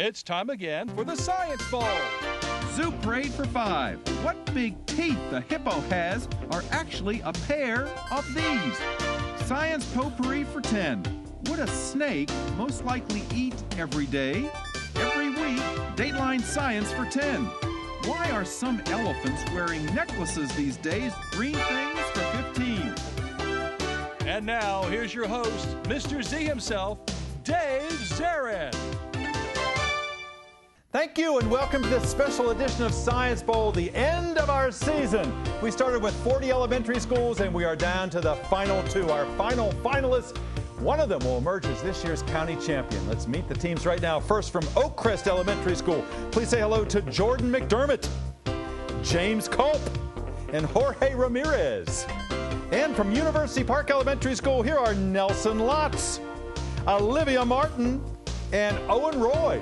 It's time again for the Science Bowl. Zoo Parade for 5. What big teeth the hippo has are actually a pair of these. Science Potpourri for 10. Would a snake most likely eat every day? Every week, Dateline Science for 10. Why are some elephants wearing necklaces these days? Green things for 15. And now, here's your host, Mr. Z himself, Dave Zarin. Thank you and welcome to this special edition of Science Bowl, the end of our season. We started with 40 elementary schools and we are down to the final 2. Our final finalists, one of them will emerge as this year's county champion. Let's meet the teams right now. First from Oakcrest Elementary School, please say hello to Jordan McDermott, James Culp, and Jorge Ramirez. And from University Park Elementary School, here are Nelson Lotz, Olivia Martin, and Owen Roy.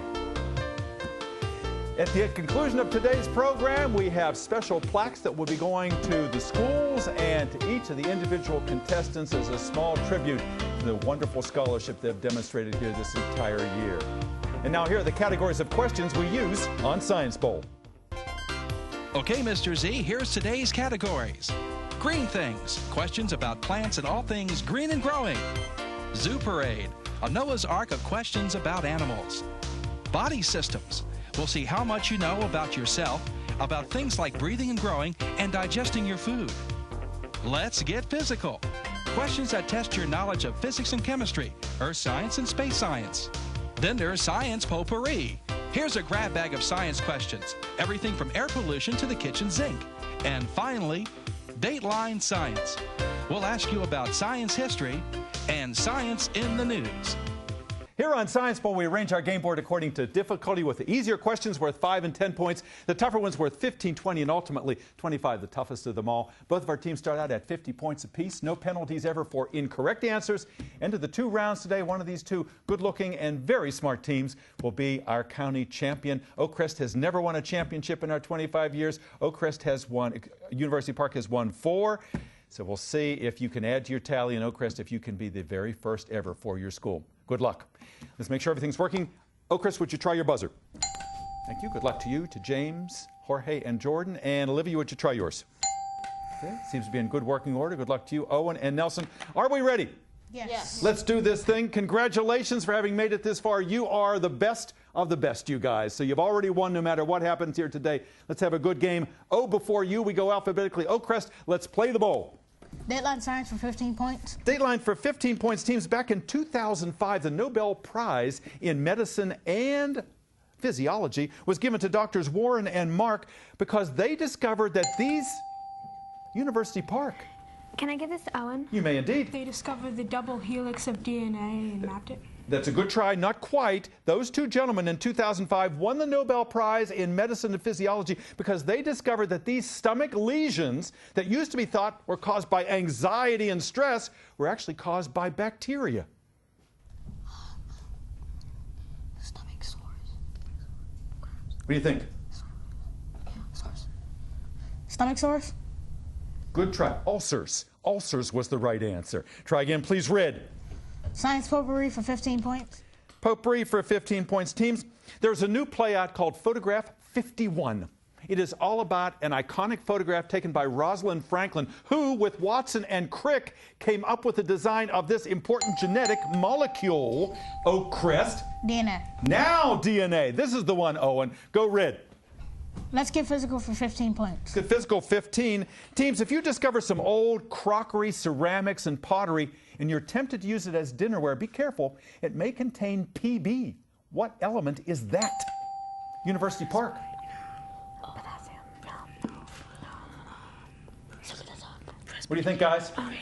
At the conclusion of today's program, we have special plaques that will be going to the schools and to each of the individual contestants as a small tribute to the wonderful scholarship they've demonstrated here this entire year. And now here are the categories of questions we use on Science Bowl. Okay, Mr. Z, here's today's categories. Green Things, questions about plants and all things green and growing. Zoo Parade, a Noah's Ark of questions about animals. Body Systems, we'll see how much you know about yourself, about things like breathing and growing and digesting your food. Let's Get Physical, questions that test your knowledge of physics and chemistry, earth science and space science. Then there's Science Potpourri. Here's a grab bag of science questions, everything from air pollution to the kitchen sink. And finally, Dateline Science. We'll ask you about science history and science in the news. Here on Science Bowl, we arrange our game board according to difficulty, with the easier questions worth 5 and 10 points, the tougher ones worth 15, 20, and ultimately 25, the toughest of them all. Both of our teams start out at 50 points apiece. No penalties ever for incorrect answers. End of the 2 rounds today, one of these 2 good-looking and very smart teams will be our county champion. Oakcrest has never won a championship in our 25 years. Oakcrest has won, University Park has won 4. So we'll see if you can add to your tally in Oakcrest, if you can be the very first ever for your school. Good luck. Let's make sure everything's working. Oakcrest, would you try your buzzer? Thank you. Good luck to you, to James, Jorge, and Jordan. And Olivia, would you try yours? Okay. Seems to be in good working order. Good luck to you, Owen and Nelson. Are we ready? Yes. Let's do this thing. Congratulations for having made it this far. You are the best of the best, you guys. So you've already won no matter what happens here today. Let's have a good game. Oh, before you, we go alphabetically. Oakcrest, let's play the bowl. Dateline Science for 15 points. Dateline for 15 points. Teams, back in 2005, the Nobel Prize in Medicine and Physiology was given to Doctors Warren and Mark because they discovered that these University Park. Can I give this to Owen? You may indeed. They discovered the double helix of DNA and mapped it. That's a good try, not quite. Those 2 gentlemen in 2005 won the Nobel Prize in Medicine and Physiology because they discovered that these stomach lesions that used to be thought were caused by anxiety and stress were actually caused by bacteria. Stomach sores. What do you think? Sores. Stomach sores? Good try. Ulcers. Ulcers was the right answer. Try again, please, Red. Science Potpourri for 15 points. Potpourri for 15 points. Teams, there's a new play out called Photograph 51. It is all about an iconic photograph taken by Rosalind Franklin, who, with Watson and Crick, came up with the design of this important genetic molecule. Oakcrest. DNA. Now DNA. This is the one, Owen. Go Red. Let's Get Physical for 15 points. Get Physical 15. Teams, if you discover some old crockery, ceramics, and pottery, and you're tempted to use it as dinnerware, be careful. It may contain PB. What element is that? University Park. What do you think, guys? Can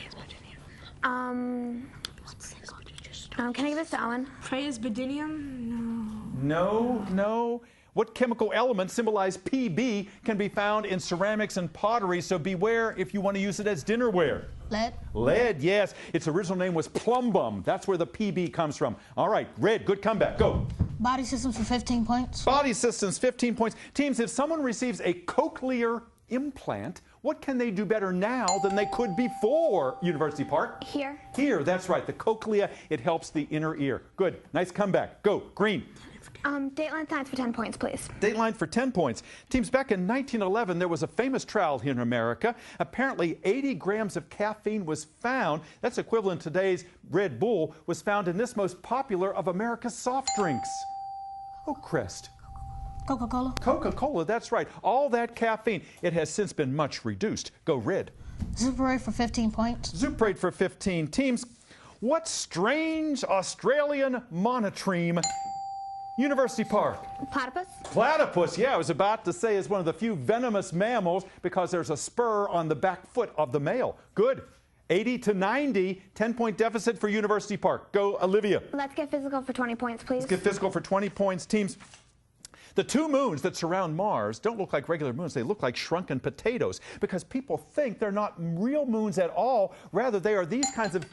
I give this to Owen? Praseodymium? No. What chemical element symbolized PB can be found in ceramics and pottery, so beware if you want to use it as dinnerware. Lead. Lead, yes. Its original name was plumbum. That's where the PB comes from. All right, Red, good comeback. Go. Body Systems for 15 points. Body Systems, 15 points. Teams, if someone receives a cochlear implant, what can they do better now than they could before, University Park? Here. Here, that's right. The cochlea, it helps the inner ear. Good. Nice comeback. Go. Green. Dateline Science for 10 points, please. Dateline for 10 points. Teams, back in 1911, there was a famous trial here in America. Apparently, 80 grams of caffeine was found. That's equivalent to today's Red Bull, was found in this most popular of America's soft drinks. Oakcrest. Coca-Cola. Coca-Cola, that's right. All that caffeine. It has since been much reduced. Go red. Super for 15 points. Zuparade for 15. Teams, what strange Australian monotreme? University Park. Platypus? Platypus, yeah, I was about to say is one of the few venomous mammals because there's a spur on the back foot of the male. Good. 80 to 90, 10-point deficit for University Park. Go, Olivia. Let's get physical for 20 points, please. Let's get physical for 20 points. Teams, the two moons that surround Mars don't look like regular moons. They look like shrunken potatoes because people think they're not real moons at all. Rather, they are these kinds of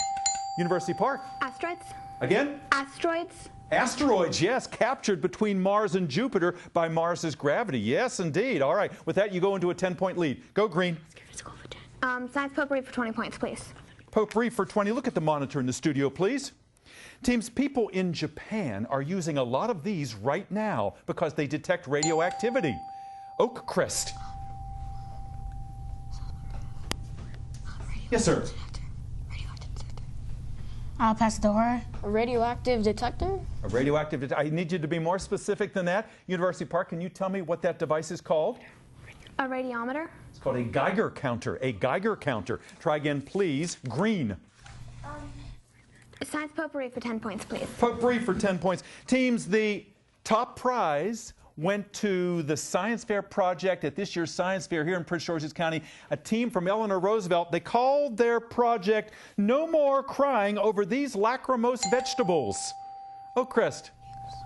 University Park. Asteroids? Again? Asteroids? Asteroids, yes, captured between Mars and Jupiter by Mars's gravity. Yes, indeed. All right, with that, you go into a 10-point lead. Go green. Let's get physical for 10. Science potpourri for 20 points, please. Potpourri for 20. Look at the monitor in the studio, please. Teams, people in Japan are using a lot of these right now because they detect radioactivity. Oakcrest. Yes, sir. I'll pass it to Jorge. A radioactive detector? A radioactive detector. I need you to be more specific than that. University Park, can you tell me what that device is called? A radiometer? It's called a Geiger counter. A Geiger counter. Try again, please. Green. Science potpourri for 10 points, please. Potpourri for 10 points. Teams, the top prize went to the Science Fair project at this year's Science Fair here in Prince George's County. A team from Eleanor Roosevelt, they called their project No More Crying Over These Lachrymose Vegetables. Oakcrest.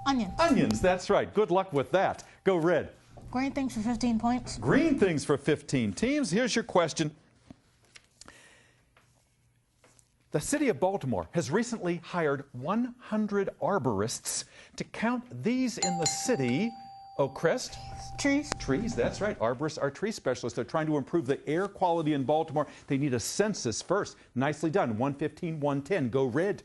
Onions. Onions, that's right. Good luck with that. Go red. Green things for 15 points. Green things for 15. Teams, here's your question. The city of Baltimore has recently hired 100 arborists to count these in the city. Oakcrest. Trees. Trees, that's right. Arborists are tree specialists. They're trying to improve the air quality in Baltimore. They need a census first. Nicely done. 115, 110. Go red.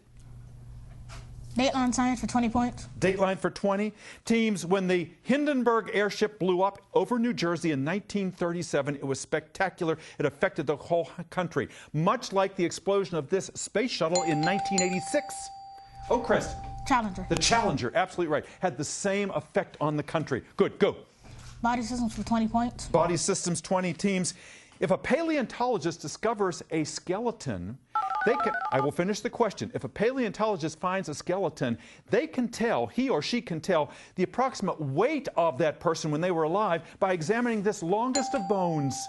Dateline Science for 20 points. Dateline for 20. Teams, when the Hindenburg airship blew up over New Jersey in 1937, it was spectacular. It affected the whole country, much like the explosion of this space shuttle in 1986. Oakcrest. Challenger. The Challenger, absolutely right, had the same effect on the country. Good, go. Body systems for 20 points. Body systems, 20. Teams. If a paleontologist discovers a skeleton, they can, I will finish the question. If a paleontologist finds a skeleton, they can tell, he or she can tell, the approximate weight of that person when they were alive by examining this longest of bones.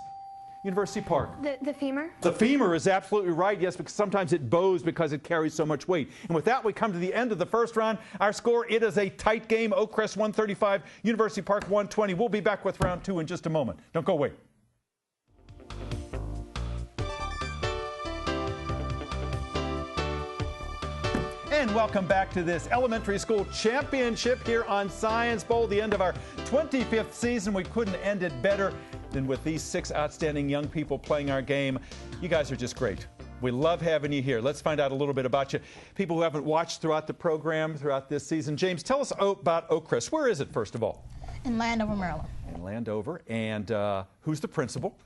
University Park. The femur? The femur is absolutely right, yes, because sometimes it bows because it carries so much weight. And with that, we come to the end of the first round. Our score, it is a tight game. Oakcrest 135, University Park 120. We'll be back with round two in just a moment. Don't go away. And welcome back to this elementary school championship here on Science Bowl, the end of our 25th season. We couldn't end it better than with these 6 outstanding young people playing our game. You guys are just great. We love having you here. Let's find out a little bit about you. People who haven't watched throughout the program, throughout this season. James, tell us about Oakcrest. Where is it, first of all? In Landover, Maryland. In Landover. And who's the principal?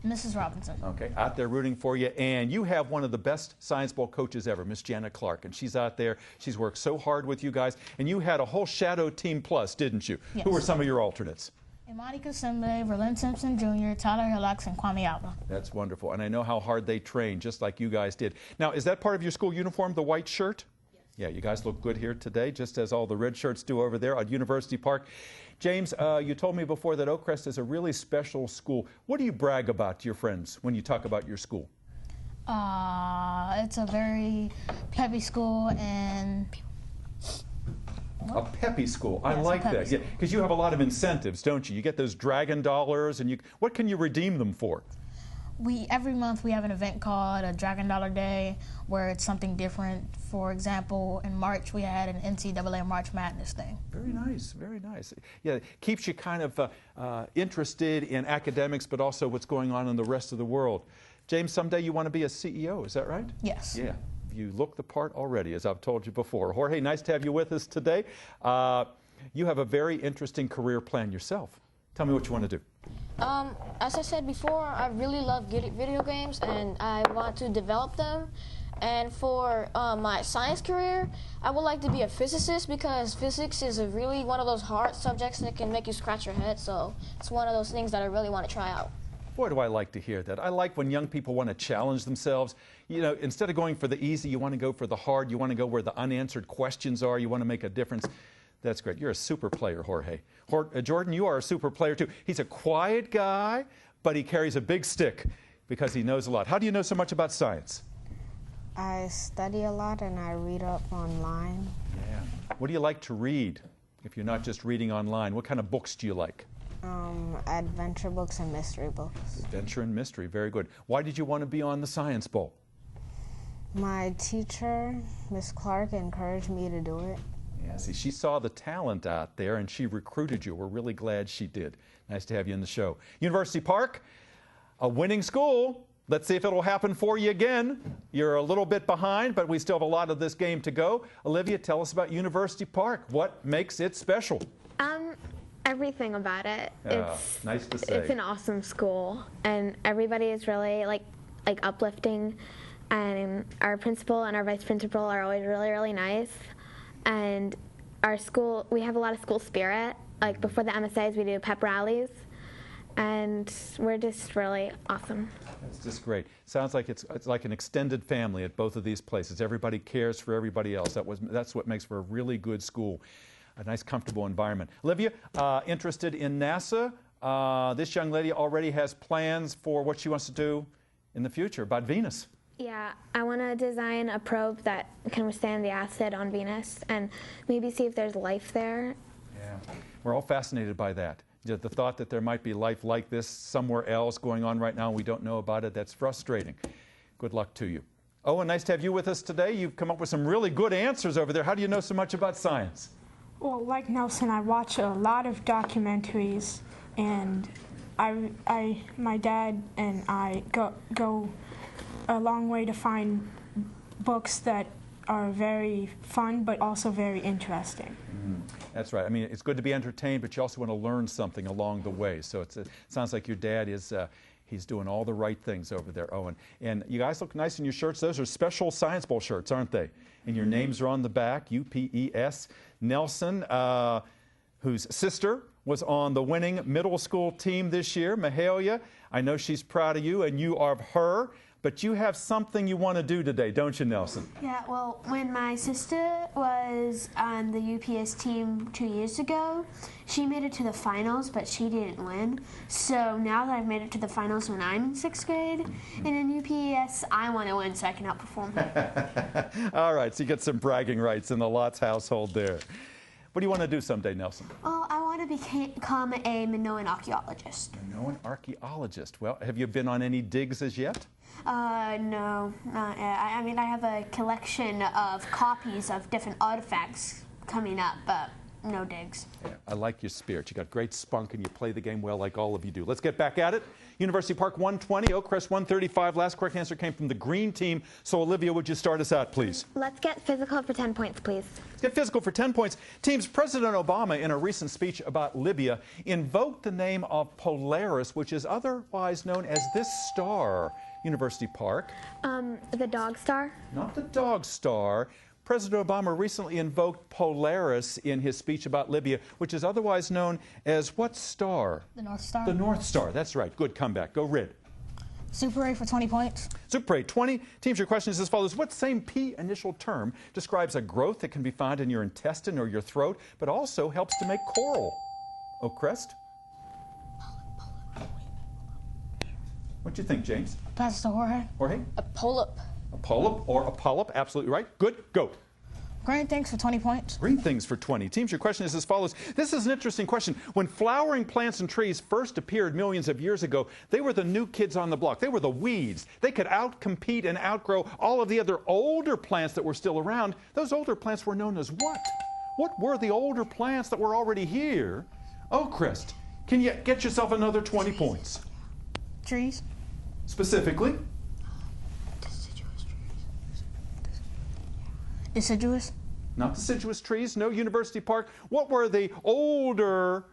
Mrs. Robinson. Okay, out there rooting for you. And you have one of the best Science Bowl coaches ever, Miss Janet Clark. And she's out there. She's worked so hard with you guys. And you had a whole shadow team plus, didn't you? Yes. Who were some of your alternates? Monica Simbe, Verlin Simpson Jr., Tyler Hillocks, and Kwame Alba. That's wonderful. And I know how hard they train, just like you guys did. Now, is that part of your school uniform, the white shirt? Yes. Yeah, you guys look good here today, just as all the red shirts do over there at University Park. James, you told me before that Oakcrest is a really special school. What do you brag about to your friends when you talk about your school? It's a very peppy school and... A peppy school. I Yes, like a peppy that. Yeah, school. because you have a lot of incentives, don't you? You get those Dragon Dollars, and what can you redeem them for? Every month we have an event called a Dragon Dollar Day where it's something different. For example, in March we had an NCAA March Madness thing. Very nice, very nice. Yeah, it keeps you kind of interested in academics, but also what's going on in the rest of the world. James, someday you want to be a CEO, is that right? Yes. Yeah, you look the part already, as I've told you before. Jorge, nice to have you with us today. You have a very interesting career plan yourself. Tell me what you want to do. As I said before, I really love video games and I want to develop them. And for my science career, I would like to be a physicist because physics is really one of those hard subjects that can make you scratch your head. So it's one of those things that I really want to try out. Boy, do I like to hear that. I like when young people want to challenge themselves. You know, instead of going for the easy, you want to go for the hard. You want to go where the unanswered questions are. You want to make a difference. That's great. You're a super player, Jorge. Jordan, you are a super player, too. He's a quiet guy, but he carries a big stick because he knows a lot. How do you know so much about science? I study a lot and I read up online. Yeah. What do you like to read if you're not just reading online? What kind of books do you like? Adventure books and mystery books. Adventure and mystery. Very good. Why did you want to be on the Science Bowl? My teacher, Miss Clark, encouraged me to do it. Yeah, see, she saw the talent out there and she recruited you. We're really glad she did. Nice to have you in the show. University Park, a winning school. Let's see if it'll happen for you again. You're a little bit behind, but we still have a lot of this game to go. Olivia, tell us about University Park. What makes it special? Everything about it. It's nice to say. It's an awesome school, and everybody is really like uplifting, and our principal and our vice principal are always really, really nice. And our school, we have a lot of school spirit. Like before the MSAs, we do pep rallies, and we're just really awesome. That's just great. Sounds like it's like an extended family at both of these places. Everybody cares for everybody else. That's what makes for a really good school. A nice, comfortable environment. Olivia, interested in NASA. This young lady already has plans for what she wants to do in the future about Venus. Yeah, I want to design a probe that can withstand the acid on Venus and maybe see if there's life there. Yeah, we're all fascinated by that. The thought that there might be life like this somewhere else going on right now and we don't know about it, that's frustrating. Good luck to you. Owen, nice to have you with us today. You've come up with some really good answers over there. How do you know so much about science? Well, like Nelson, I watch a lot of documentaries, and my dad and I go a long way to find books that are very fun but also very interesting. That's right. I mean, it's good to be entertained, but you also want to learn something along the way. So it sounds like your dad is he's doing all the right things over there, Owen. And you guys look nice in your shirts. Those are special Science Bowl shirts, aren't they? And your names are on the back, UPES. Nelson, whose sister was on the winning middle school team this year, Mahalia. I know she's proud of you, and you are of her. But you have something you want to do today, don't you, Nelson? Yeah, well, when my sister was on the UPS team 2 years ago, she made it to the finals, but she didn't win. So now that I've made it to the finals when I'm in 6th grade and in UPS, I want to win so I can outperform her. All right, so you get some bragging rights in the Lotz household there. What do you want to do someday, Nelson? Well, I want to become a Minoan archaeologist. Minoan archaeologist. Well, have you been on any digs as yet? No, not yet. I mean, I have a collection of copies of different artifacts coming up, but no digs. Yeah, I like your spirit. You got great spunk and you play the game well like all of you do. Let's get back at it. University Park 120, Oakcrest 135. Last correct answer came from the green team. So, Olivia, would you start us out, please? Let's get physical for 10 points, please. Let's get physical for 10 points. Teams, President Obama, in a recent speech about Libya, invoked the name of Polaris, which is otherwise known as this star. University Park. The dog star? Not the dog star. President Obama recently invoked Polaris in his speech about Libya, which is otherwise known as what star? The North Star. The North Star. That's right. Good comeback. Go Red. Super 8 for 20 points. Super 8, 20. Teams, your question is as follows. What same P initial term describes a growth that can be found in your intestine or your throat, but also helps to make coral? Oakcrest? What do you think, James? Pass it to Jorge. Jorge? A polyp. A polyp or a polyp. Absolutely right. Good. Go. Green things for 20 points. Green things for 20. Teams, your question is as follows. This is an interesting question. When flowering plants and trees first appeared millions of years ago, they were the new kids on the block. They were the weeds. They could outcompete and outgrow all of the other older plants that were still around. Those older plants were known as what? What were the older plants that were already here? Oakcrest, can you get yourself another 20 points? Trees. Specifically? Deciduous. Not deciduous trees, no. University Park. What was the older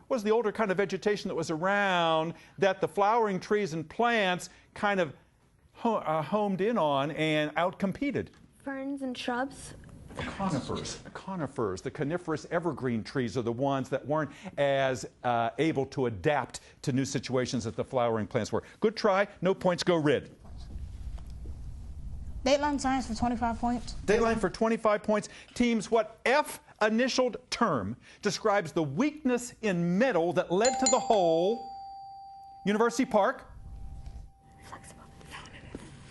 kind of vegetation that was around that the flowering trees and plants kind of homed in on and outcompeted? Ferns and shrubs. Conifers. The coniferous evergreen trees are the ones that weren't as able to adapt to new situations that the flowering plants were. Good try. No points. Go red. Dateline science for 25 points. Dateline for 25 points. Teams, what F-initialed term describes the weakness in metal that led to the hole? University Park.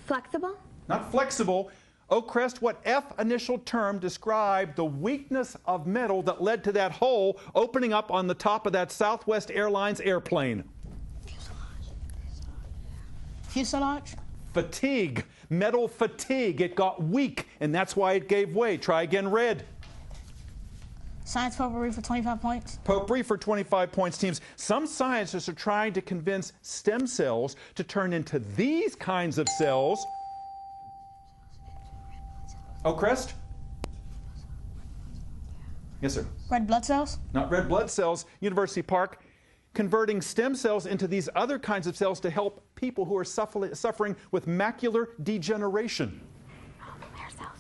Flexible? Not flexible. Oakcrest, what F-initialed term described the weakness of metal that led to that hole opening up on the top of that Southwest Airlines airplane? Fuselage. Fatigue. Metal fatigue. It got weak, and that's why it gave way. Try again, red. Science potpourri for 25 points. Potpourri for 25 points, teams. Some scientists are trying to convince stem cells to turn into these kinds of cells. Oakcrest? Yes, sir. Red blood cells? Not red blood cells. University Park. Converting stem cells into these other kinds of cells to help people who are suffering with macular degeneration. Hair cells.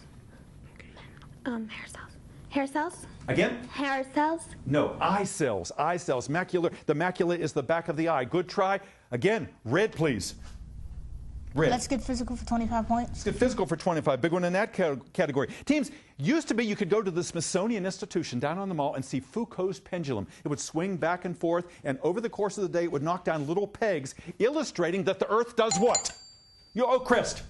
Hair cells. Hair cells? Again? Hair cells? No, eye cells. Eye cells. Macular. The macula is the back of the eye. Good try. Again, red, please. Red. Let's get physical for 25 points. Let's get physical for 25. Big one in that category. Teams, used to be you could go to the Smithsonian Institution down on the mall and see Foucault's pendulum. It would swing back and forth, and over the course of the day, it would knock down little pegs, illustrating that the Earth does what? Oakcrest.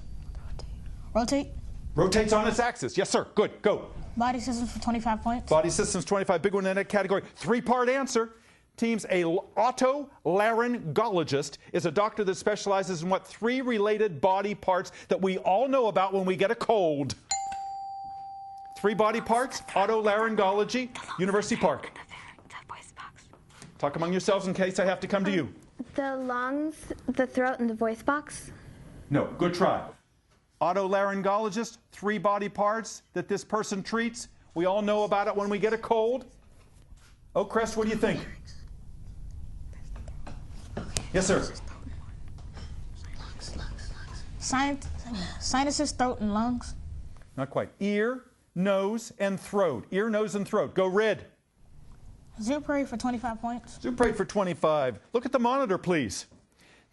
Rotate. Rotates on its axis. Yes, sir. Good. Go. Body systems for 25 points. Body systems, 25. Big one in that category. Three-part answer. Teams, a otolaryngologist is a doctor that specializes in what? Three related body parts that we all know about when we get a cold. Three body parts, otolaryngology, University Park. Talk among yourselves in case I have to come to you. The lungs, the throat, and the voice box. No, good try. Otolaryngologist, three body parts that this person treats. We all know about it when we get a cold. Oakcrest, what do you think? Yes, sir. Sinuses, throat, and lungs. Not quite. Ear, nose, and throat. Ear, nose, and throat. Go red. Zoo parade for 25 points. Zoo parade for 25. Look at the monitor, please.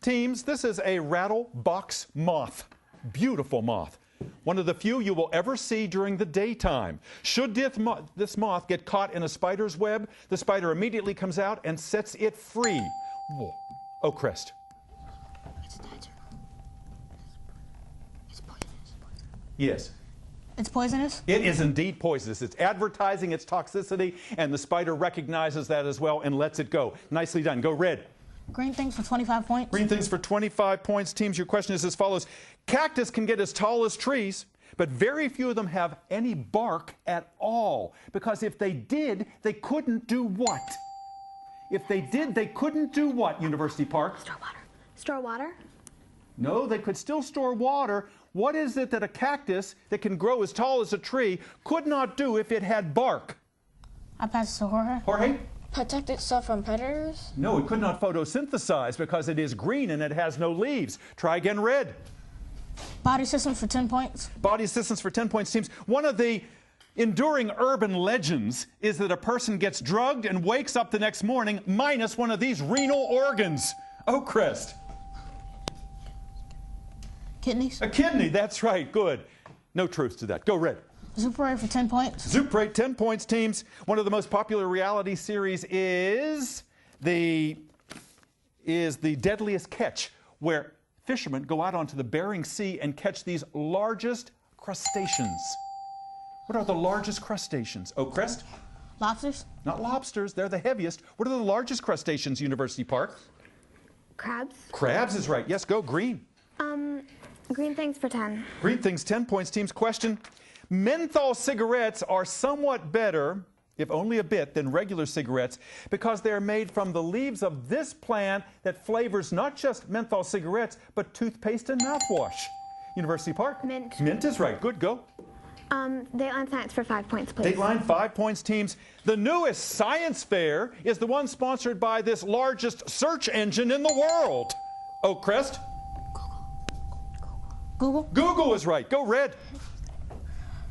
Teams, this is a rattle box moth. Beautiful moth. One of the few you will ever see during the daytime. Should this moth get caught in a spider's web, the spider immediately comes out and sets it free. Whoa. Oakcrest. It's poisonous. Yes. It's poisonous? It is indeed poisonous. It's advertising its toxicity, and the spider recognizes that as well and lets it go. Nicely done. Go red. Green things for 25 points. Green things for 25 points. Teams, your question is as follows. Cactus can get as tall as trees, but very few of them have any bark at all. Because if they did, they couldn't do what? If they did, they couldn't do what, University Park? Store water. Store water? No, they could still store water. What is it that a cactus that can grow as tall as a tree could not do if it had bark? I pass it to Jorge. Jorge? Protect itself from predators? No, it could not photosynthesize because it is green and it has no leaves. Try again, red. Body systems for 10 points. Body systems for 10 points, teams. One of the enduring urban legends is that a person gets drugged and wakes up the next morning minus one of these renal organs. Oakcrest. Kidneys. A kidney, that's right. Good. No truth to that. Go red. Zoo parade for 10 points. Zoo parade, 10 points, teams. One of the most popular reality series is the Deadliest Catch, where fishermen go out onto the Bering Sea and catch these largest crustaceans. What are the largest crustaceans? Oakcrest? Lobsters. Not lobsters. They're the heaviest. What are the largest crustaceans, University Park? Crabs. Crabs is right. Yes, go green. Green things for 10. Green things, 10 points, teams. Question. Menthol cigarettes are somewhat better, if only a bit, than regular cigarettes because they're made from the leaves of this plant that flavors not just menthol cigarettes, but toothpaste and mouthwash. University Park? Mint. Mint is right. Good, go. Dateline Science for 5 points, please. Dateline, 5 points, teams. The newest science fair is the one sponsored by this largest search engine in the world. Oakcrest? Google. Google is right. Go Red.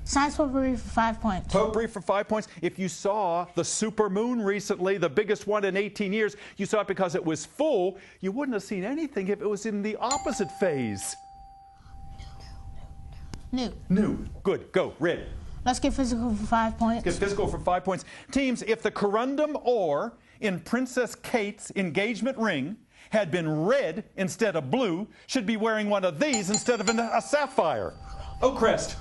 Science potpourri for 5 points. Potpourri for 5 points. If you saw the supermoon recently, the biggest one in 18 years, you saw it because it was full. You wouldn't have seen anything if it was in the opposite phase. New. Good. Go. Red. Let's get physical for 5 points. Get physical for 5 points. Teams, if the corundum ore in Princess Kate's engagement ring had been red instead of blue, should be wearing one of these instead of a sapphire. Oakcrest.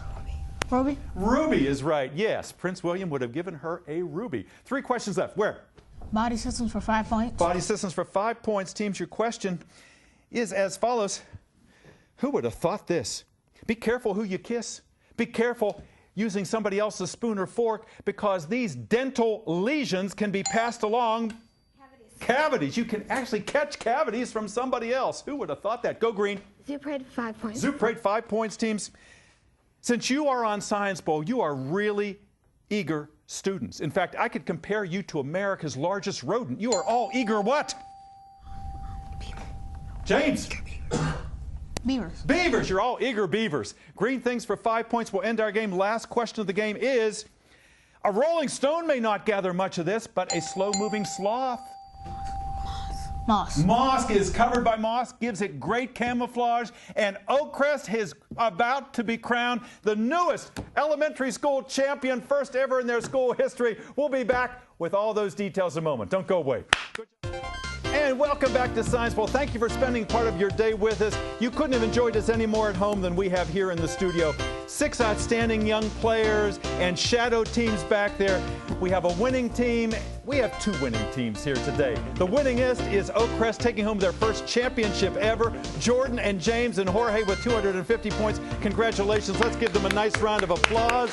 Ruby. Ruby is right. Yes, Prince William would have given her a ruby. 3 questions left. Where? Body systems for 5 points. Body systems for 5 points. Teams, your question is as follows. Who would have thought this? Be careful who you kiss. Be careful using somebody else's spoon or fork, because these dental lesions can be passed along. Cavities. You can actually catch cavities from somebody else. Who would have thought that? Go Green. Zoo Parade for 5 points. Zoo Parade, 5 points, teams. Since you are on Science Bowl, you are really eager students. In fact, I could compare you to America's largest rodent. You are all eager what? James. Beavers. Beavers. You're all eager beavers. Green things for 5 points. We'll end our game. Last question of the game is, a rolling stone may not gather much of this, but a slow-moving sloth. Moss. Moss is covered by moss, gives it great camouflage, and Oakcrest is about to be crowned the newest elementary school champion, first ever in their school history. We'll be back with all those details in a moment. Don't go away. And welcome back to Science Bowl. Thank you for spending part of your day with us. You couldn't have enjoyed us any more at home than we have here in the studio. 6 outstanding young players and shadow teams back there. We have a winning team. We have 2 winning teams here today. The winningest is Oakcrest, taking home their first championship ever. Jordan and James and Jorge with 250 points. Congratulations. Let's give them a nice round of applause.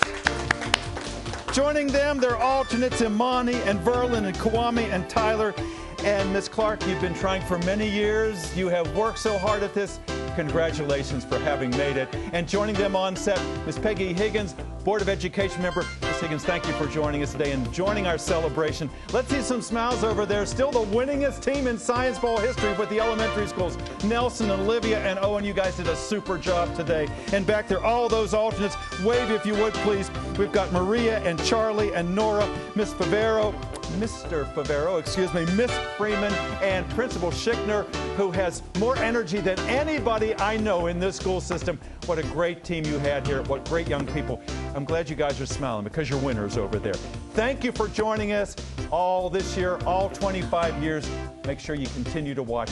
Joining them, their alternates Imani and Verlin and Kwame and Tyler. And Miss Clark, you've been trying for many years. You have worked so hard at this. Congratulations for having made it. And joining them on set, Miss Peggy Higgins, Board of Education member. Miss Higgins, thank you for joining us today and joining our celebration. Let's see some smiles over there. Still the winningest team in Science Bowl history with the elementary schools. Nelson, Olivia, and Owen, you guys did a super job today. And back there, all those alternates, wave if you would, please. We've got Maria and Charlie and Nora, Miss Favero, Mr. Favero, excuse me, Miss Freeman, and Principal Schickner, who has more energy than anybody I know in this school system. What a great team you had here. What great young people. I'm glad you guys are smiling because you're winners over there. Thank you for joining us all this year, all 25 years. Make sure you continue to watch.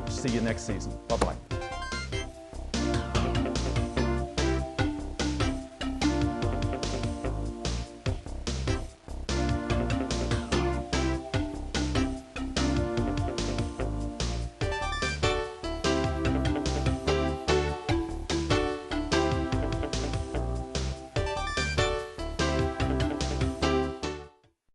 See you next season. Bye-bye.